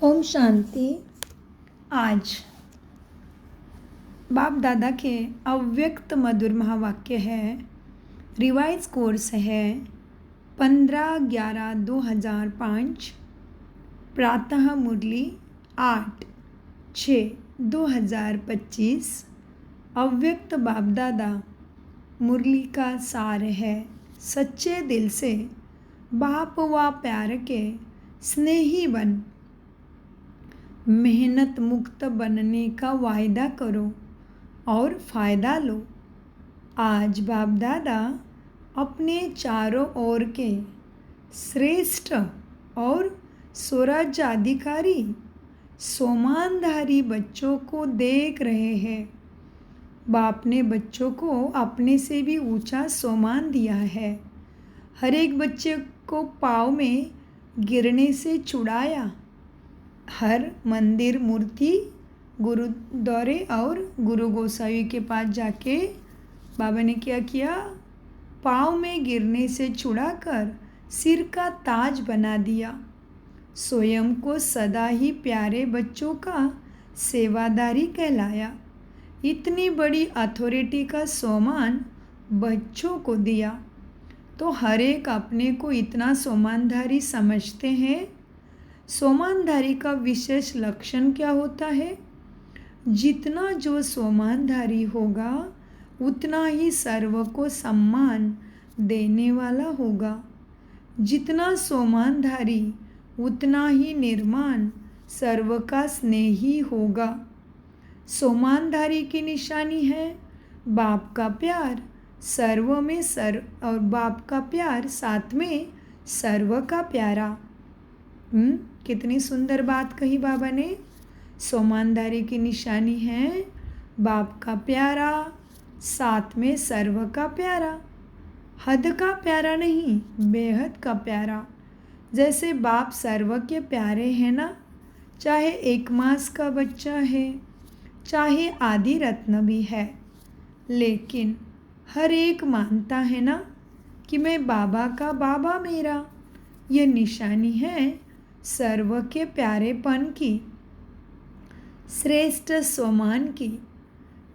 ओम शांति। आज बाप दादा के अव्यक्त मधुर महावाक्य है। रिवाइज कोर्स है 15/11/2005। प्रातः मुरली 8/6/2025। अव्यक्त बाप दादा मुरली का सार है। सच्चे दिल से बाप व प्यार के स्नेही बन मेहनत मुक्त बनने का वायदा करो और फ़ायदा लो। आज बाप दादा अपने चारों ओर के श्रेष्ठ और स्वराज्याधिकारी सोमानधारी बच्चों को देख रहे हैं। बाप ने बच्चों को अपने से भी ऊंचा सोमान दिया है। हर एक बच्चे को पाँव में गिरने से छुड़ाया। हर मंदिर, मूर्ति, गुरुद्वारे और गुरु गोसाई के पास जाके बाबा ने क्या किया? पाँव में गिरने से छुड़ाकर सिर का ताज बना दिया। स्वयं को सदा ही प्यारे बच्चों का सेवादारी कहलाया। इतनी बड़ी अथॉरिटी का सम्मान बच्चों को दिया तो हर एक अपने को इतना सम्मानधारी समझते हैं। सम्मानधारी का विशेष लक्षण क्या होता है? जितना जो सम्मानधारी होगा उतना ही सर्व को सम्मान देने वाला होगा। जितना सम्मानधारी उतना ही निर्माण सर्व का स्नेही होगा। सम्मानधारी की निशानी है बाप का प्यार सर्व में और बाप का प्यार साथ में सर्व का प्यारा। कितनी सुंदर बात कही बाबा ने। सम्मानधारी की निशानी है बाप का प्यारा साथ में सर्व का प्यारा। हद का प्यारा नहीं, बेहद का प्यारा। जैसे बाप सर्व के प्यारे हैं ना, चाहे 1 मास का बच्चा है, चाहे आदि रत्न भी है, लेकिन हर एक मानता है ना कि मैं बाबा का बाबा मेरा। यह निशानी है सर्व के प्यारेपन की, श्रेष्ठ सम्मान की,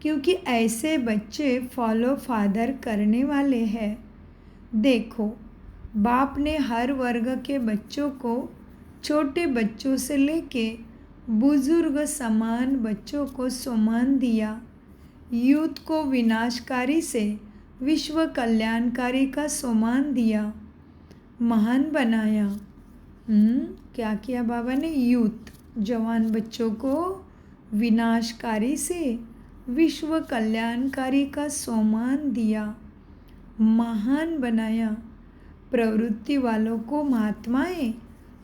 क्योंकि ऐसे बच्चे फॉलो फादर करने वाले हैं। देखो, बाप ने हर वर्ग के बच्चों को, छोटे बच्चों से लेके बुजुर्ग समान बच्चों को सम्मान दिया। यूथ को विनाशकारी से विश्व कल्याणकारी का सम्मान दिया, महान बनाया। क्या किया बाबा ने? यूथ, जवान बच्चों को विनाशकारी से विश्व कल्याणकारी का सम्मान दिया, महान बनाया। प्रवृत्ति वालों को महात्माएं,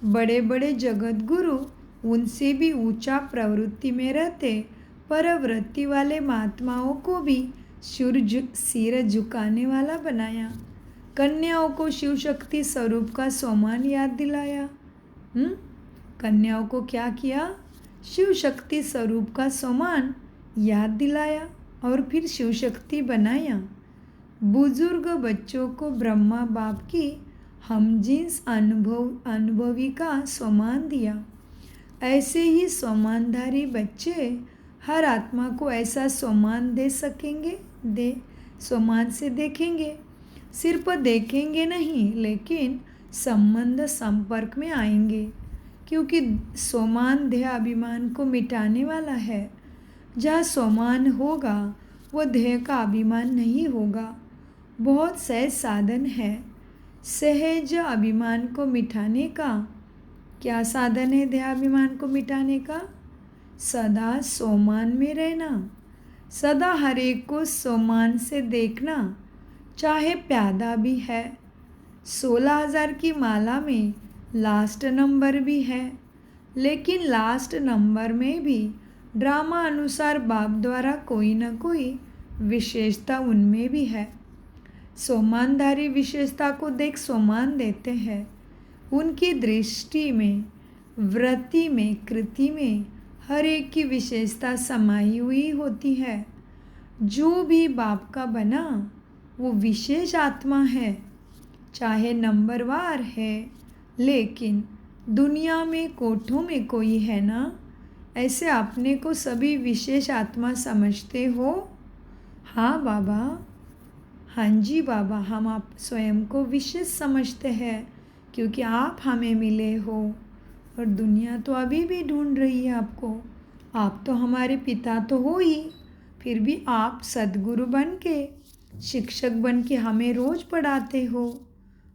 बड़े बड़े जगत गुरु उनसे भी ऊंचा प्रवृत्ति में रहते परवृत्ति वाले महात्माओं को भी सिर झुकाने वाला बनाया। कन्याओं को शिव शक्ति स्वरूप का सम्मान याद दिलाया। कन्याओं को क्या किया? शिव शक्ति स्वरूप का सम्मान याद दिलाया और फिर शिव शक्ति बनाया। बुजुर्ग बच्चों को ब्रह्मा बाप की हमजिन्स अनुभवी का सम्मान दिया। ऐसे ही सम्मानधारी बच्चे हर आत्मा को ऐसा सम्मान दे सकेंगे, सम्मान से देखेंगे। सिर्फ देखेंगे नहीं, लेकिन संबंध संपर्क में आएंगे, क्योंकि सम्मान देह अभिमान को मिटाने वाला है। जहाँ सम्मान होगा वो देह का अभिमान नहीं होगा। बहुत सहज साधन है सहज अभिमान को मिटाने का। क्या साधन है देह अभिमान को मिटाने का? सदा सम्मान में रहना, सदा हर एक को सम्मान से देखना, चाहे प्यादा भी है। 16,000 की माला में लास्ट नंबर भी है, लेकिन लास्ट नंबर में भी ड्रामा अनुसार बाप द्वारा कोई न कोई विशेषता उनमें भी है। सम्मानधारी विशेषता को देख सम्मान देते हैं। उनकी दृष्टि में, वृत्ति में, कृति में हर एक की विशेषता समाई हुई होती है। जो भी बाप का बना वो विशेष आत्मा है, चाहे नंबरवार है, लेकिन दुनिया में कोठों में कोई है ना, ऐसे अपने को सभी विशेष आत्मा समझते हो? हाँ बाबा। हाँ जी बाबा, हम आप स्वयं को विशेष समझते हैं क्योंकि आप हमें मिले हो और दुनिया तो अभी भी ढूंढ रही है आपको। आप तो हमारे पिता तो हो ही, फिर भी आप सद्गुरु बन के, शिक्षक बन के हमें रोज़ पढ़ाते हो,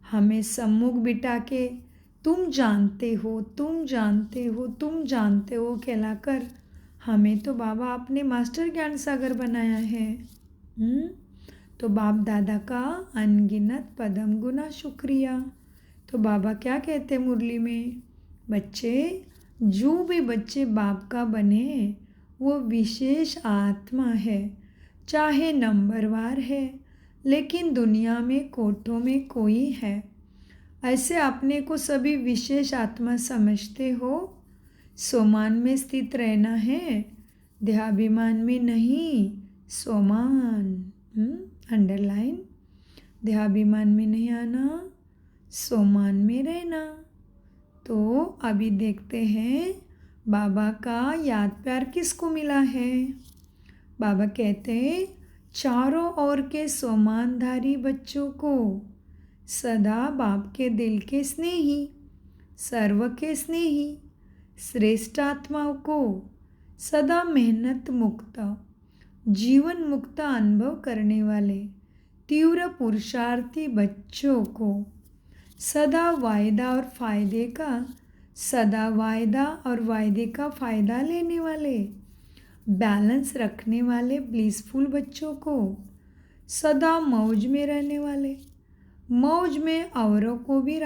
हमें सम्मुख बिठा के तुम जानते हो, तुम जानते हो, तुम जानते हो कहलाकर हमें तो बाबा आपने मास्टर ज्ञान सागर बनाया है। तो बाप दादा का अनगिनत पदम गुना शुक्रिया। तो बाबा क्या कहते मुरली में, बच्चे जो भी बच्चे बाप का बने वो विशेष आत्मा है, चाहे नंबरवार है, लेकिन दुनिया में कोठों में कोई है। ऐसे अपने को सभी विशेष आत्मा समझते हो। सोमान में स्थित रहना है, देहाभिमान में नहीं। सोमान अंडरलाइन, देहाभिमान में नहीं आना, सोमान में रहना। तो अभी देखते हैं बाबा का याद प्यार किसको मिला है। बाबा कहते हैं चारों ओर के सोमानधारी बच्चों को, सदा बाप के दिल के स्नेही, सर्व के स्नेही, श्रेष्ठ आत्माओं को, सदा मेहनत मुक्त, जीवन मुक्त अनुभव करने वाले तीव्र पुरुषार्थी बच्चों को, सदा वायदा और फायदे का, सदा वायदा और वायदे का फ़ायदा लेने वाले, बैलेंस रखने वाले ब्लिसफुल बच्चों को, सदा मौज में रहने वाले, मौज में औरों को भी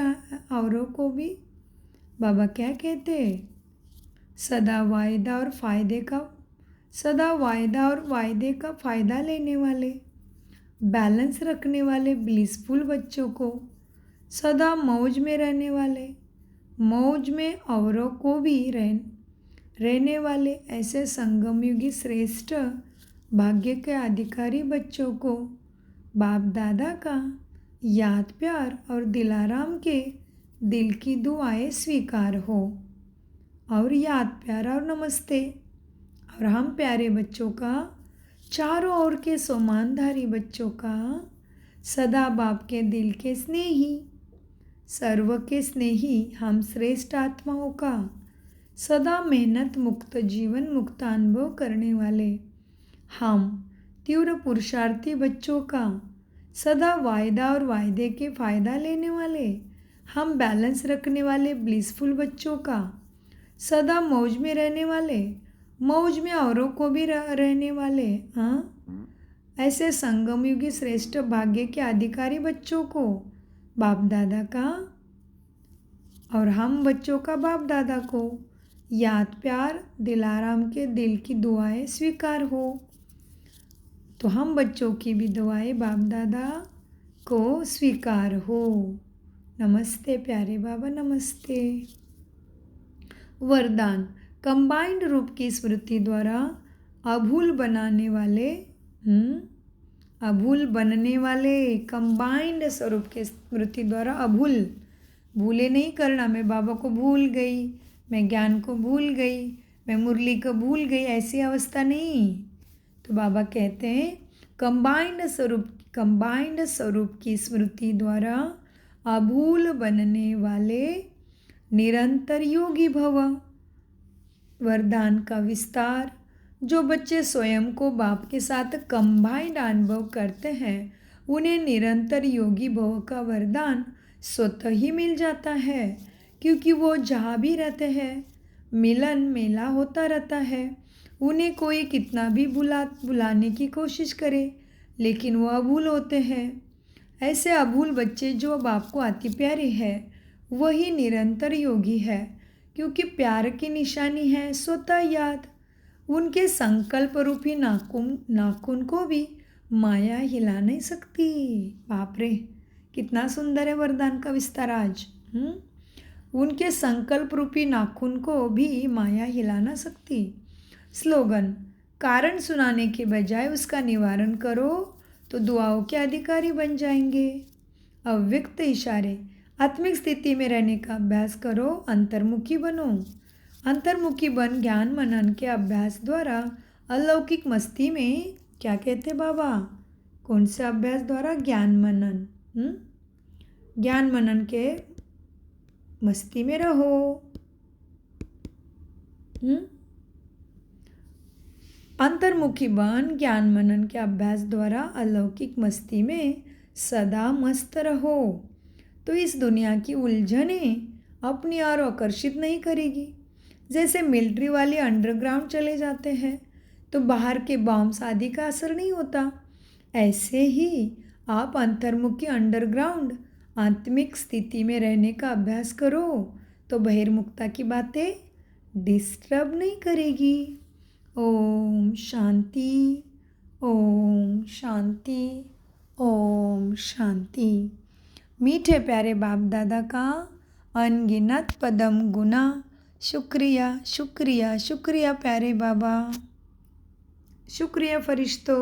बाबा क्या कहते हैं, सदा वायदा और वायदे का फ़ायदा लेने वाले, बैलेंस रखने वाले ब्लिसफुल बच्चों को, सदा मौज में रहने वाले, मौज में औरों को भी रहने वाले ऐसे संगमयुगी श्रेष्ठ भाग्य के अधिकारी बच्चों को बाप दादा का याद प्यार और दिलाराम के दिल की दुआएं स्वीकार हो। और याद प्यार और नमस्ते। और हम प्यारे बच्चों का, चारों ओर के सोमानधारी बच्चों का, सदा बाप के दिल के स्नेही, सर्व के स्नेही हम श्रेष्ठ आत्माओं का, सदा मेहनत मुक्त जीवन मुक्त अनुभव करने वाले हम तीव्र पुरुषार्थी बच्चों का, सदा वायदा और वायदे के फ़ायदा लेने वाले हम बैलेंस रखने वाले ब्लिसफुल बच्चों का, सदा मौज में रहने वाले, मौज में औरों को भी रहने वाले ऐसे संगमयुगी श्रेष्ठ भाग्य के अधिकारी बच्चों को बाप दादा का, और हम बच्चों का बाप दादा को याद प्यार दिलाराम के दिल की दुआएं स्वीकार हो। तो हम बच्चों की भी दुआएं बाप दादा को स्वीकार हो। नमस्ते प्यारे बाबा, नमस्ते। वरदान, कंबाइंड रूप की स्मृति द्वारा अभूल बनने वाले कंबाइंड स्वरूप के स्मृति द्वारा भूले नहीं करना। मैं बाबा को भूल गई, मैं ज्ञान को भूल गई, मैं मुरली को भूल गई, ऐसी अवस्था नहीं। तो बाबा कहते हैं कंबाइंड स्वरूप की स्मृति द्वारा अभूल बनने वाले निरंतर योगी भव। वरदान का विस्तार, जो बच्चे स्वयं को बाप के साथ कंबाइंड अनुभव करते हैं उन्हें निरंतर योगी भव का वरदान स्वतः ही मिल जाता है, क्योंकि वो जहाँ भी रहते हैं मिलन मेला होता रहता है। उन्हें कोई कितना भी बुलाने की कोशिश करे लेकिन वो अभूल होते हैं। ऐसे अभूल बच्चे जो बाप को अति प्यारे है वही निरंतर योगी है, क्योंकि प्यार की निशानी है स्वतः याद। उनके संकल्प रूपी नाखून को भी माया हिला नहीं सकती। बाप रे, कितना सुंदर है वरदान का विस्तार आज। उनके संकल्प रूपी नाखून को भी माया हिला ना सकती। स्लोगन, कारण सुनाने के बजाय उसका निवारण करो तो दुआओं के अधिकारी बन जाएंगे। अव्यक्त इशारे, आत्मिक स्थिति में रहने का अभ्यास करो, अंतर्मुखी बनो। अंतर्मुखी बन ज्ञान मनन के अभ्यास द्वारा अलौकिक मस्ती में, क्या कहते बाबा, कौन से अभ्यास द्वारा? ज्ञान मनन। ज्ञान मनन के मस्ती में रहो। अंतर्मुखी बन ज्ञान मनन के अभ्यास द्वारा अलौकिक मस्ती में सदा मस्त रहो, तो इस दुनिया की उलझनें अपनी ओर आकर्षित नहीं करेगी। जैसे मिलिट्री वाले अंडरग्राउंड चले जाते हैं तो बाहर के बॉम्ब्स आदि का असर नहीं होता, ऐसे ही आप अंतर्मुखी अंडरग्राउंड आत्मिक स्थिति में रहने का अभ्यास करो तो बहिर्मुखता की बातें डिस्टर्ब नहीं करेगी। ओम शांति, ओम शांति, ओम शांति। मीठे प्यारे बाप दादा का अनगिनत पदम गुना शुक्रिया, शुक्रिया, शुक्रिया प्यारे बाबा, शुक्रिया फरिश्तों।